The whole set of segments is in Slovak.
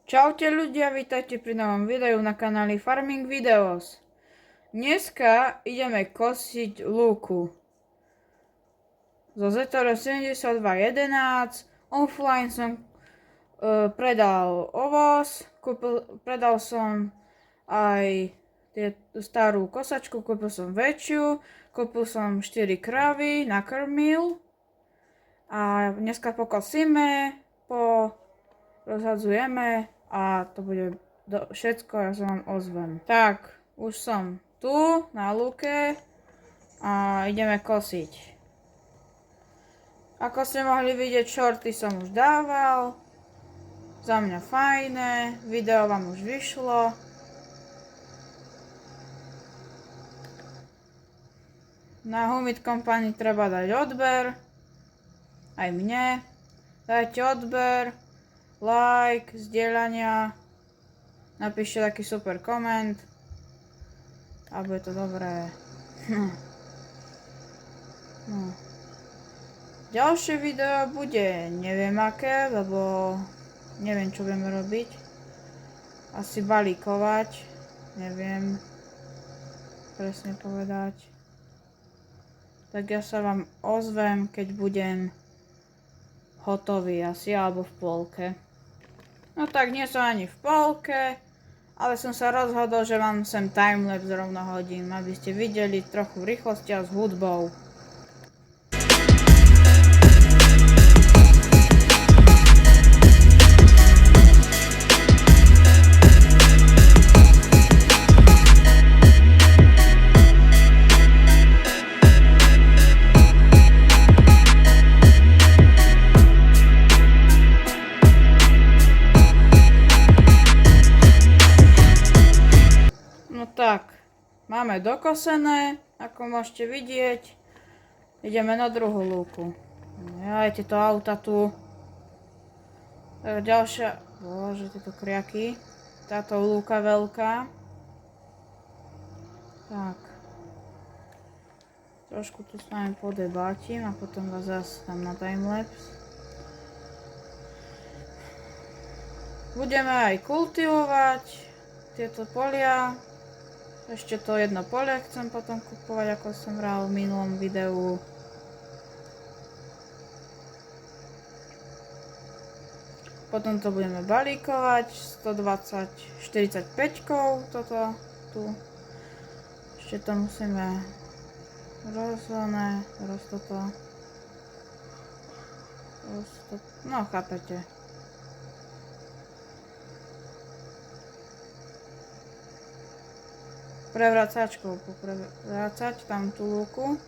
Čaute ľudia, vítajte pri novom videu na kanáli Farming Videos. Dneska ideme kosiť lúku. Zo Zetor 7211 offline som predal ovoz, predal som aj starú kosačku, kúpil som väčšiu, kúpil som 4 kravy, nakrmil a dneska pokosíme, rozhadzujeme a to bude všetko, ja sa vám ozvem. Tak, už som tu na lúke a ideme kosiť. Ako ste mohli vidieť, shorty som už dával. Za mňa fajné, video vám už vyšlo. Na Humid Company treba dať odber. Aj mne. Dajte odber, like, zdieľania. Napíšte taký super koment. A bude to dobré. No. Ďalšie video bude neviem aké, lebo neviem čo budeme robiť. Asi balíkovať. Neviem presne povedať. Tak ja sa vám ozvem, keď budem hotový asi, alebo v polke. No tak nie som ani v polke, ale som sa rozhodol, že vám sem timelapse rovno hodím, aby ste videli trochu v rýchlosti a s hudbou. Tak, máme dokosené, ako môžete vidieť. Ideme na druhú lúku. Aj tieto auta tu. Ďalšia, bože, tieto kriaky. Táto lúka veľká. Tak. Trošku tu s vami podebátim a potom vás zase tam na timelapse. Budeme aj kultivovať tieto polia. Ešte to jedno pole chcem potom kupovať, ako som vral v minulom videu. Potom to budeme balíkovať 120 45-kou, toto tu. Ešte to musíme no chápete. Prevracačkou poprevrácať tam tú lúku.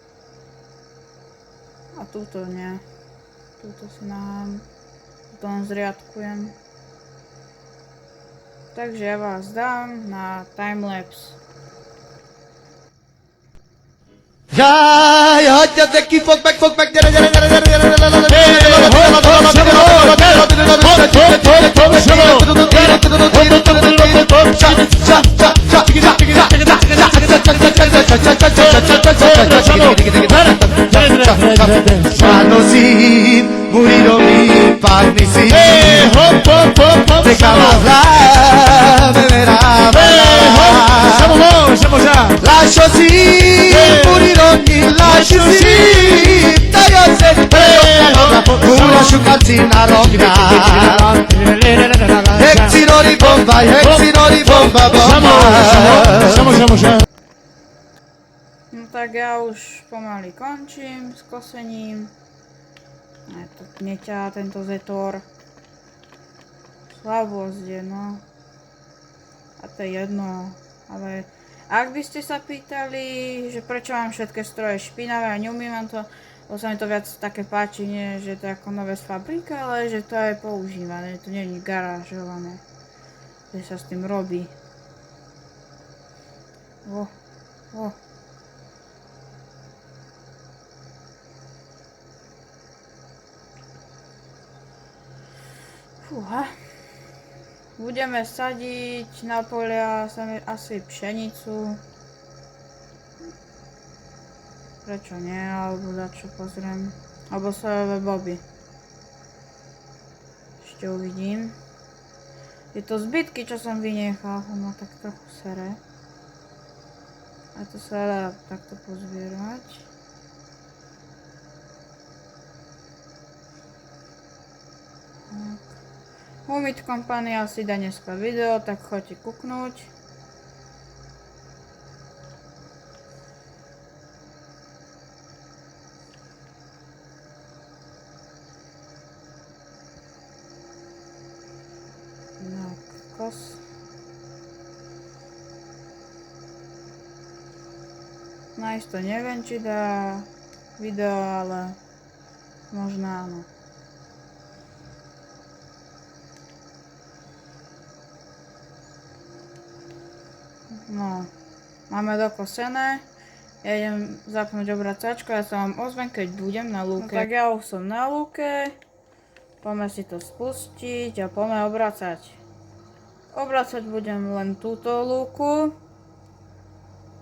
A túto nie. Túto si nahám. Potom zriadkujem. Takže ja vás dám na timelapse. Jaj, hagyjatok ki, fogd meg, gyere, gyere, gyere, gyere, gyere, Manosin, muriromi, pagnisin, te camarra, beberá, siamo già, lascio sì, muriromi, lascio sì, taglio sempre, una sciucazzina rocca, exino di bomba, bomba. Siamo già. No tak ja už pomaly končím s kosením. To neťahá tento Zetor. Slabosť je, no. A to je jedno. Ale ak by ste sa pýtali, že prečo mám všetké stroje špinavé a neumývam to, lebo sa mi to viac také páči, nie že to je ako nové z fabriky, ale že to je používané, to nie je garážované. Že sa s tým robí. Fúha. Budeme sadiť na polia asi pšenicu. Prečo nie, alebo dačo pozriem. Alebo sojové boby. Ešte uvidím. Tieto zbytky, čo som vynechal, ma tak trochu sere. A to sa dá takto pozbierať. Tak. Humid Company asi dá dneska video, tak choďte kúknúť. Tak, kos. Najisto neviem, či dá video, ale možno áno. No, máme dokosené. Ja idem zapnúť obracačku, ja sa vám ozvem, keď budem na lúke. No, tak ja už som na lúke. Poďme si to spustiť a poďme obracať. Obracať budem len túto lúku,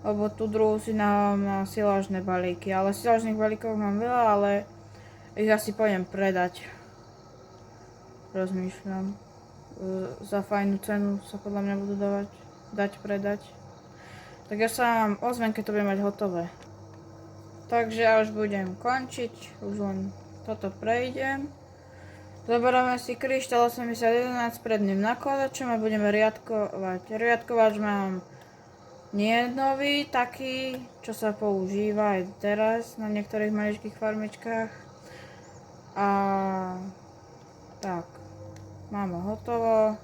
lebo tú druhú si dávam na silažné balíky. Ale silažných balíkov mám veľa, ale ich asi pôjdem predať. Rozmýšľam. Za fajnú cenu sa podľa mňa budú dať predať. Tak ja sa vám ozvem, keď to budem mať hotové. Takže ja už budem končiť, už len toto prejdem. Zoberieme si kryštál 8011 s predným nakladačom a budeme riadkovať. Riadkovač mám nie nový, taký, čo sa používa aj teraz na niektorých maličkých farmičkách. A tak, máme hotovo.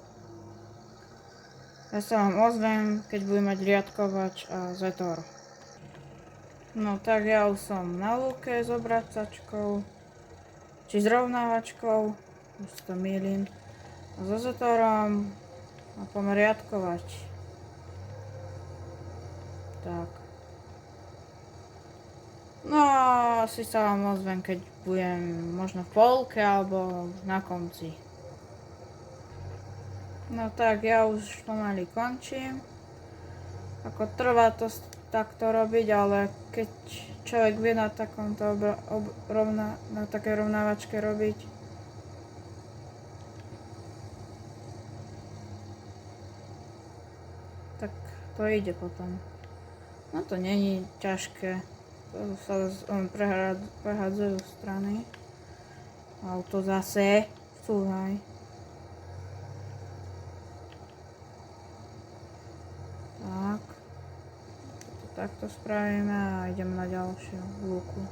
Ja sa vám ozvem, keď budem mať riadkovač a zetor. No tak ja už som na lúke s obracačkou, či s rovnávačkou, už to mýlim, a so zetorom a poďme riadkovať. Tak. No asi sa vám ozvem, keď budem možno v polke alebo na konci. No tak ja už pomaly končím. Ako trvá to takto robiť, ale keď človek vie na takomto na takej rovnávačke robiť, tak to ide potom. No to není ťažké. To sa prehádzajú strany. Auto zase. Súhaj. Tak. Takto spravíme a ideme na ďalšiu lúku.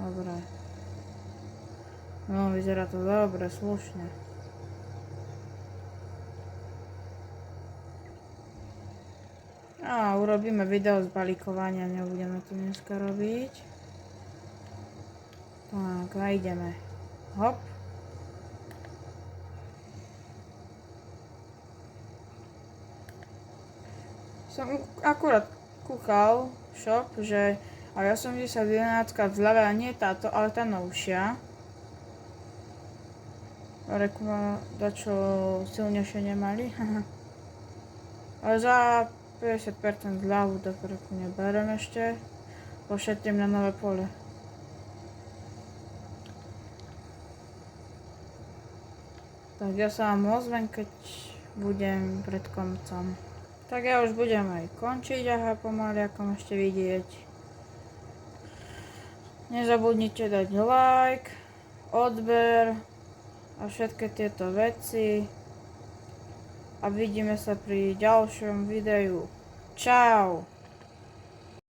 Dobre. No, vyzerá to dobre, slušne. A urobíme video z balíkovania, nebudeme to dneska robiť. Tak, a ideme. Hop. Som akurát kúkal shop, že aj 8011 vzľave, a nie táto, ale tá novšia. Reku ma dačo silnejšie nemali. Ale za 50% zľavu, tak reku neberem ešte. Pošetrím na nové pole. Tak ja sa vám ozvem, keď budem pred koncom. Tak ja už budem aj končiť, aha, pomaly, ako môžete vidieť. Nezabudnite dať like, odber a všetky tieto veci. A vidíme sa pri ďalšom videu. Čau!